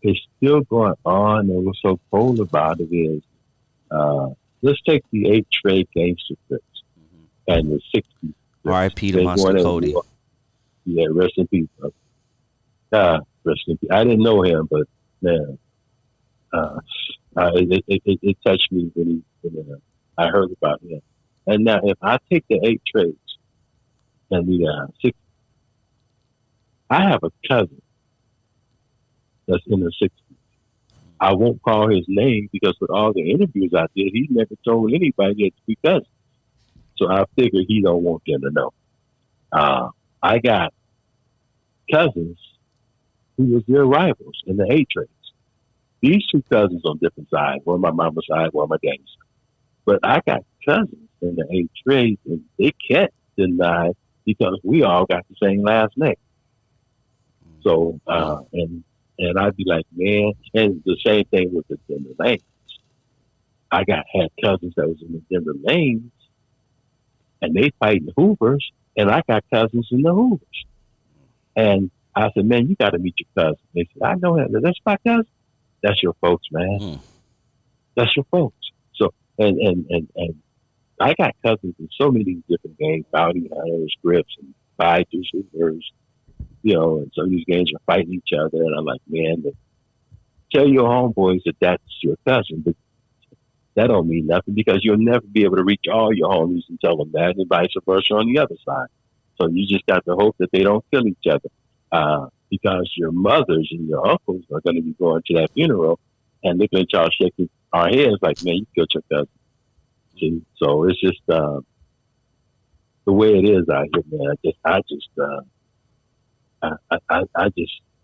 it's still going on. And what's so cool about it is, let's take the 8 Trey gangster clips and the 60s clips. R.I.P. to They Monster going at Cody. war. Yeah, rest in peace. Rest in peace. I didn't know him, but man, it touched me when I heard about him. And now, if I take the 8 Trays and the 60, I have a cousin that's in the 60s. I won't call his name because with all the interviews I did, he never told anybody that we cousins. So I figured he don't want them to know. I got cousins who was their rivals in the 8 Trays. These 2 cousins on different sides, one on my mama's side, one on my daddy's side. But I got cousins in the 8 Trays, and they can't deny because we all got the same last name. So, and I'd be like, man, and the same thing with the Denver Lanes. I had cousins that was in the Denver Lanes, and they fighting Hoovers, and I got cousins in the Hoovers. And I said, man, you got to meet your cousin. They said, I know him. That's my cousin. That's your folks, man. That's your folks. So, and I got cousins in so many different games, bounty hunters, grips, and fighters, Hoovers. You know, and some of these games are fighting each other, and I'm like, man, tell your homeboys that that's your cousin, but that don't mean nothing because you'll never be able to reach all your homies and tell them that, and vice versa on the other side. So you just got to hope that they don't kill each other, because your mothers and your uncles are going to be going to that funeral and looking at y'all shaking our heads like, man, you killed your cousin. See? So it's just the way it is out here, man. I just,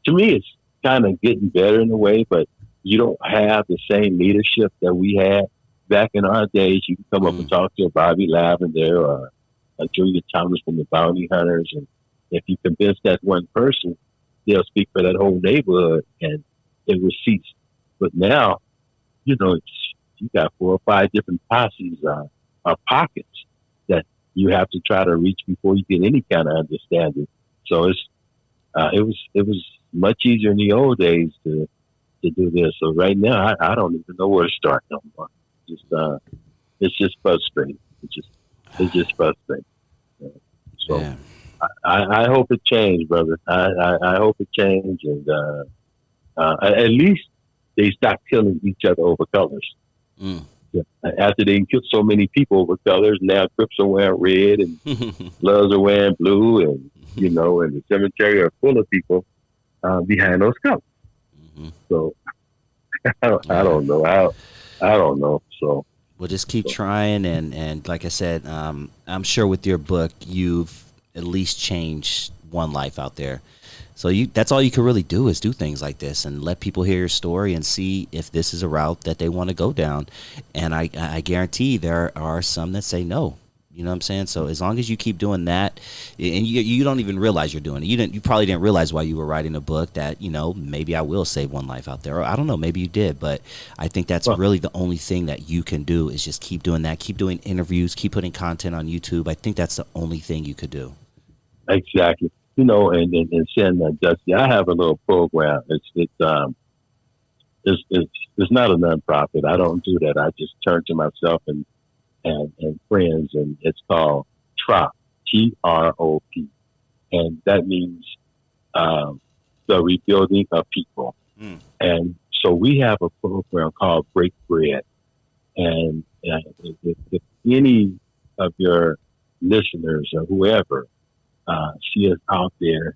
to me, it's kind of getting better in a way, but you don't have the same leadership that we had back in our days. You can come up and talk to a Bobby Lavender or a Junior Thomas from the Bounty Hunters, and if you convince that one person, they'll speak for that whole neighborhood, and it will cease. But now, you know, you got 4 or 5 different posses or pockets that you have to try to reach before you get any kind of understanding. So it was much easier in the old days to do this. So right now, I don't even know where to start no more. It's just frustrating. It's just frustrating. So yeah. I hope it changed, brother. I hope it changed, and at least they stop killing each other over colors. Yeah. After they killed so many people over colors, now Crips are wearing red and Bloods are wearing blue, and you know, and the cemetery are full of people behind those colors. So I don't know. I don't know. So we'll just keep trying, and like I said, I'm sure with your book, you've at least changed one life out there. So that's all you can really do is do things like this and let people hear your story and see if this is a route that they want to go down. And I guarantee there are some that say no. You know what I'm saying? So as long as you keep doing that, and you don't even realize you're doing it. You probably didn't realize while you were writing a book that, you know, maybe I will save one life out there. Or I don't know, maybe you did. But I think that's really the only thing that you can do is just keep doing that. Keep doing interviews. Keep putting content on YouTube. I think that's the only thing you could do. Exactly. You know, and saying that, Dusty, I have a little program. It's not a nonprofit. I don't do that. I just turn to myself and friends, and it's called TROP, TROP, and that means the rebuilding of people. And so we have a program called Break Bread, and if any of your listeners or whoever see us out there,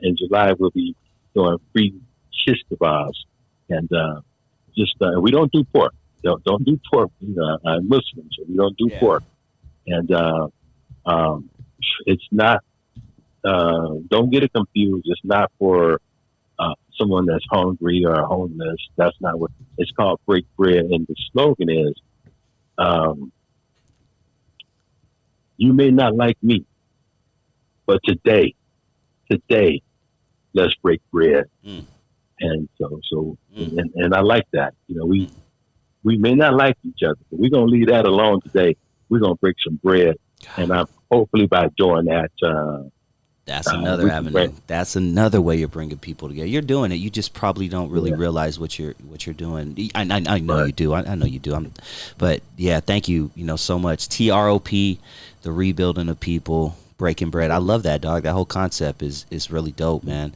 in July we'll be doing free shish kebabs, and we don't do pork. Don't do pork. I'm Muslim, so we don't do pork. And it's not. Don't get it confused. It's not for someone that's hungry or homeless. That's not what it's called. Break Bread, and the slogan is, "You may not like me, but today, let's break bread." And so, and I like that. You know, we may not like each other, but we're going to leave that alone today. We're going to break some bread. And hopefully by doing that, That's another We can avenue. bring, That's another way you're bringing people together. You're doing it. You just probably don't really yeah, realize what you're doing. I know right. you do. I know you do. But yeah, thank you. So much. TROP, the rebuilding of people, breaking bread. I love that, dog. That whole concept is really dope, man.